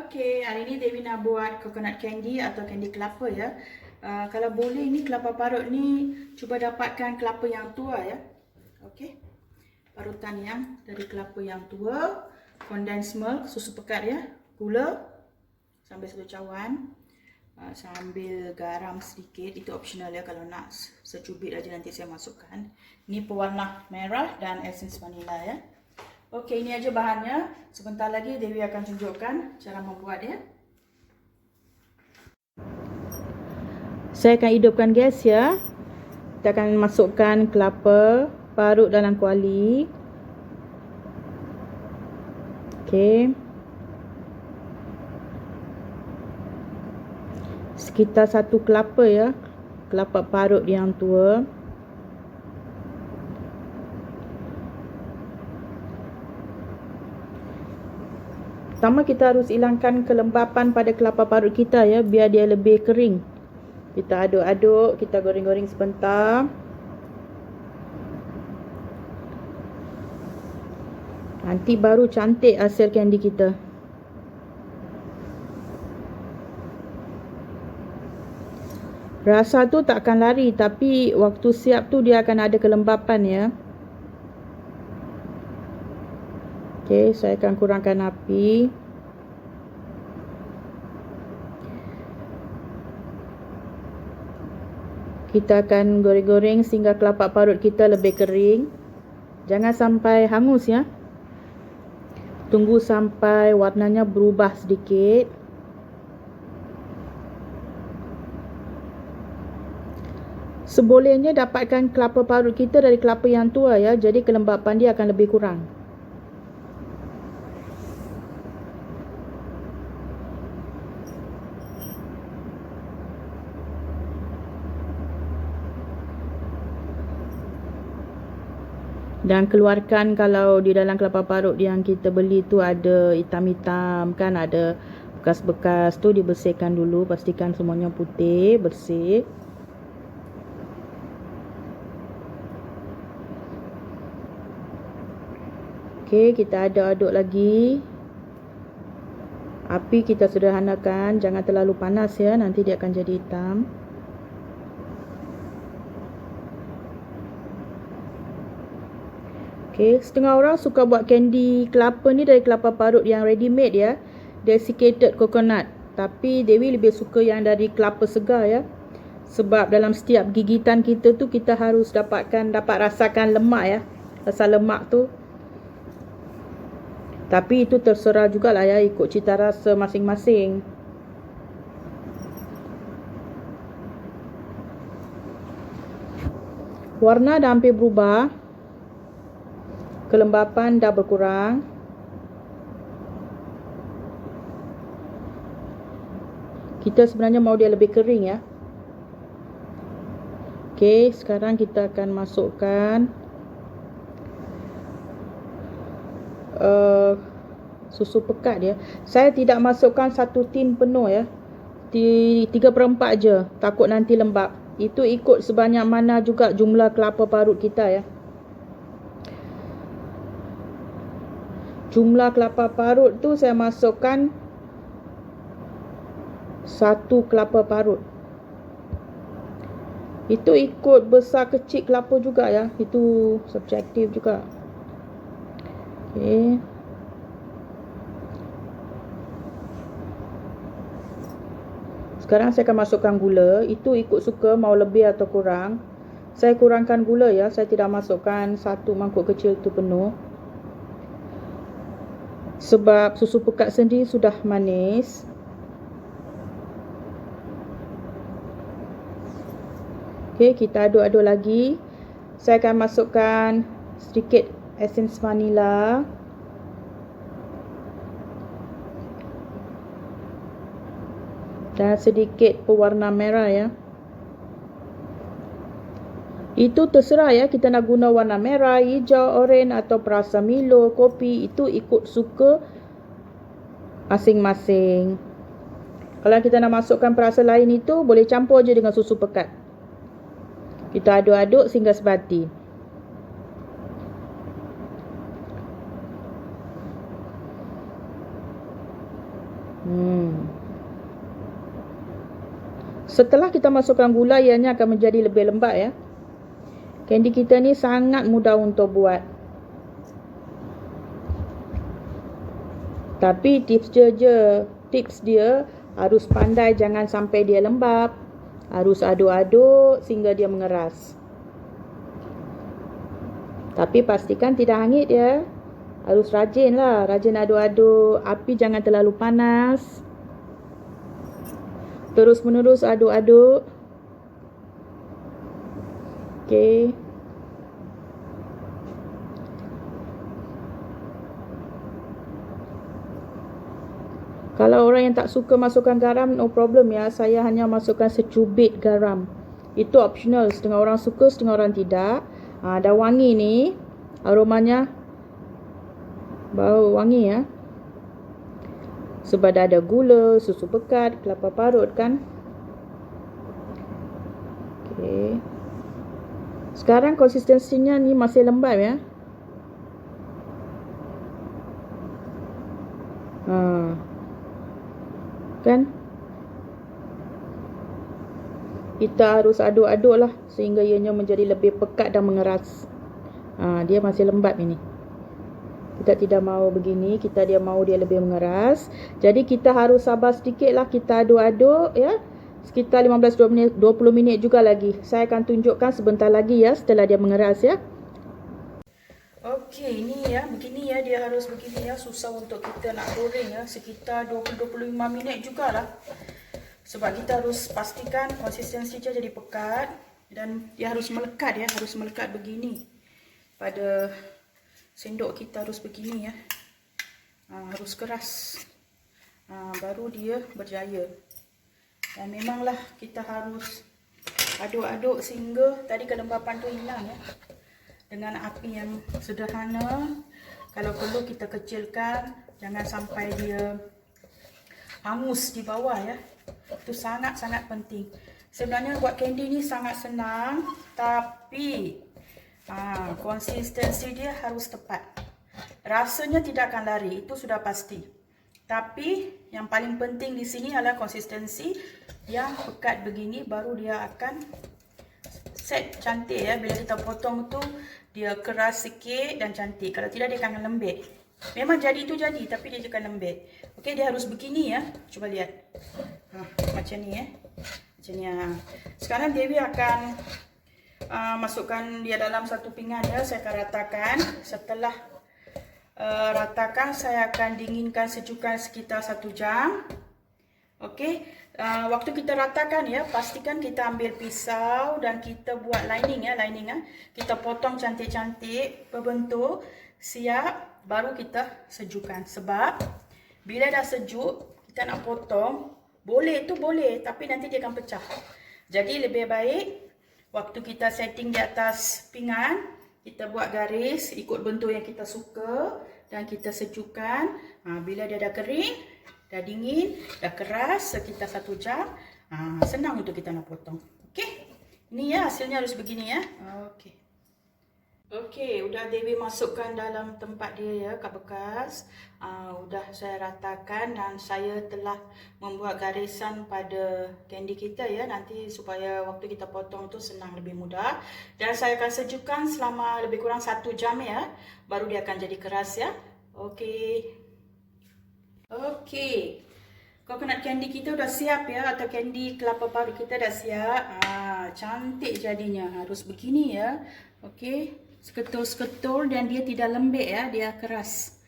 Okey, hari ni Dewi nak buat coconut candy atau candy kelapa ya. Kalau boleh ni kelapa parut ni cuba dapatkan kelapa yang tua ya. Okey. Parutan yang dari kelapa yang tua, condensed milk, susu pekat ya, gula sambil 1 cawan. Sambil garam sedikit, itu optional ya, kalau nak secubit aja nanti saya masukkan. Ini pewarna merah dan essence vanilla ya. Okey, ini aja bahannya. Sebentar lagi Dewi akan tunjukkan cara membuat ya. Saya akan hidupkan gas ya. Kita akan masukkan kelapa parut dalam kuali. Okey. Sekitar 1 kelapa ya. Kelapa parut yang tua. Pertama kita harus hilangkan kelembapan pada kelapa parut kita ya, biar dia lebih kering. Kita aduk-aduk, kita goreng-goreng sebentar. Nanti baru cantik hasil candy kita. Rasa tu tak akan lari, tapi waktu siap tu dia akan ada kelembapan ya. Okey, saya akan kurangkan api. Kita akan goreng-goreng sehingga kelapa parut kita lebih kering. Jangan sampai hangus ya. Tunggu sampai warnanya berubah sedikit. Sebolehnya dapatkan kelapa parut kita dari kelapa yang tua ya, jadi kelembapan dia akan lebih kurang. Dan keluarkan kalau di dalam kelapa parut yang kita beli tu ada hitam-hitam kan, ada bekas-bekas tu, dibersihkan dulu, pastikan semuanya putih, bersih. Okey, kita aduk-aduk lagi. Api kita sederhanakan, jangan terlalu panas ya, nanti dia akan jadi hitam. Okay, setengah orang suka buat candy kelapa ni dari kelapa parut yang ready made ya, desiccated coconut. Tapi Dewi lebih suka yang dari kelapa segar ya. Sebab dalam setiap gigitan kita tu kita harus dapat rasakan lemak ya, rasa lemak tu. Tapi itu terserah jugalah ya, ikut cita rasa masing-masing. Warna dah hampir berubah. Kelembapan dah berkurang. Kita sebenarnya mau dia lebih kering ya. Okey, sekarang kita akan masukkan susu pekat ya. Saya tidak masukkan 1 tin penuh ya. 3/4 je, takut nanti lembab. Itu ikut sebanyak mana juga jumlah kelapa parut kita ya. Jumlah kelapa parut tu saya masukkan 1 kelapa parut. Itu ikut besar kecil kelapa juga ya. Itu subjektif juga. Okey. Sekarang saya akan masukkan gula. Itu ikut suka mau lebih atau kurang. Saya kurangkan gula ya. Saya tidak masukkan 1 mangkuk kecil tu penuh. Sebab susu pekat sendiri sudah manis. Okey, kita aduk-aduk lagi. Saya akan masukkan sedikit essence vanilla. Dan sedikit pewarna merah ya. Itu terserah ya, kita nak guna warna merah, hijau, oranye atau perasa Milo, kopi, itu ikut suka masing-masing. Kalau kita nak masukkan perasa lain itu, boleh campur je dengan susu pekat. Kita aduk-aduk sehingga sebati. Setelah kita masukkan gula, ianya akan menjadi lebih lembab ya. Candy kita ni sangat mudah untuk buat. Tapi tips dia harus pandai, jangan sampai dia lembab. Harus aduk-aduk sehingga dia mengeras. Tapi pastikan tidak hangit ya. Harus rajin aduk-aduk. Api jangan terlalu panas. Terus menerus aduk-aduk. Okey. Kalau orang yang tak suka masukkan garam, no problem ya. Saya hanya masukkan secubit garam. Itu optional. Setengah orang suka, setengah orang tidak. Dah wangi ni. Aromanya bau wangi ya. Sebab dah ada gula, susu pekat, kelapa parut kan. Okey. Sekarang konsistensinya ni masih lembab ya. Kan? Kita harus aduk-aduk lah sehingga ianya menjadi lebih pekat dan mengeras. Dia masih lembab ini. Kita tidak mahu begini, dia mahu dia lebih mengeras. Jadi kita harus sabar sedikit lah, kita aduk-aduk ya. Sekitar 15-20 minit juga lagi. Saya akan tunjukkan sebentar lagi ya setelah dia mengeras ya. Okey, ini ya, begini ya, dia harus begini ya. Susah untuk kita nak goreng ya, sekitar 20-25 minit jugalah. Sebab kita harus pastikan konsistensi dia jadi pekat dan dia harus melekat ya, harus melekat begini. Pada sendok kita harus begini ya. Harus keras. Baru dia berjaya. Dan memanglah kita harus aduk-aduk sehingga tadi kelembapan tu hilang ya. Dengan api yang sederhana. Kalau perlu kita kecilkan, jangan sampai dia hangus di bawah ya. Itu sangat-sangat penting. Sebenarnya buat candy ni sangat senang, tapi konsistensi dia harus tepat. Rasanya tidak akan lari, itu sudah pasti. Tapi yang paling penting di sini adalah konsistensi yang pekat begini, baru dia akan set cantik ya. Bila kita potong tu dia keras sikit dan cantik. Kalau tidak dia akan lembek. Memang jadi tu jadi, tapi dia akan lembek. Okey, dia harus begini ya. Cuba lihat. Macam ni ya. Macam ni. Sekarang Dewi akan masukkan dia dalam satu pinggan ya. Saya akan ratakan. Setelah ratakan, saya akan dinginkan sejukan sekitar 1 jam. Okey. Waktu kita ratakan ya, pastikan kita ambil pisau dan kita buat lining ya, Kita potong cantik-cantik berbentuk, siap, baru kita sejukkan. Sebab bila dah sejuk, kita nak potong, boleh, tapi nanti dia akan pecah. Jadi lebih baik waktu kita setting di atas pinggan, kita buat garis ikut bentuk yang kita suka dan kita sejukkan. Bila dia dah kering, dah dingin, dah keras sekitar 1 jam, senang untuk kita nak potong. Okey, ini ya hasilnya harus begini ya. Okey, udah Dewi masukkan dalam tempat dia ya, kat bekas. Udah saya ratakan dan saya telah membuat garisan pada candy kita ya, nanti supaya waktu kita potong tu senang, lebih mudah. Dan saya akan sejukkan selama lebih kurang 1 jam ya, baru dia akan jadi keras ya. Okey, coconut candy kita dah siap ya, atau candy kelapa parut kita dah siap. Cantik jadinya, harus begini ya. Okey, seketul-seketul dan dia tidak lembek ya, dia keras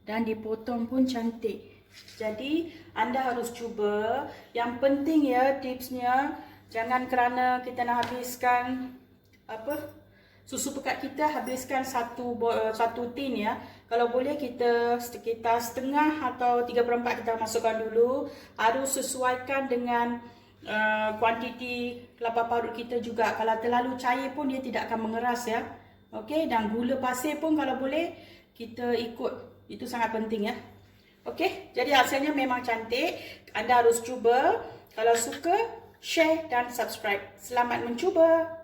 dan dipotong pun cantik. Jadi anda harus cuba. Yang penting ya tipsnya, jangan kerana kita nak habiskan susu pekat kita, habiskan satu tin ya. Kalau boleh kita sekitar setengah atau 3/4 kita masukkan dulu. Harus sesuaikan dengan kuantiti kelapa parut kita juga. Kalau terlalu cair pun dia tidak akan mengeras ya. Okey, dan gula pasir pun kalau boleh kita ikut. Itu sangat penting ya. Okey, jadi hasilnya memang cantik. Anda harus cuba. Kalau suka, share dan subscribe. Selamat mencuba.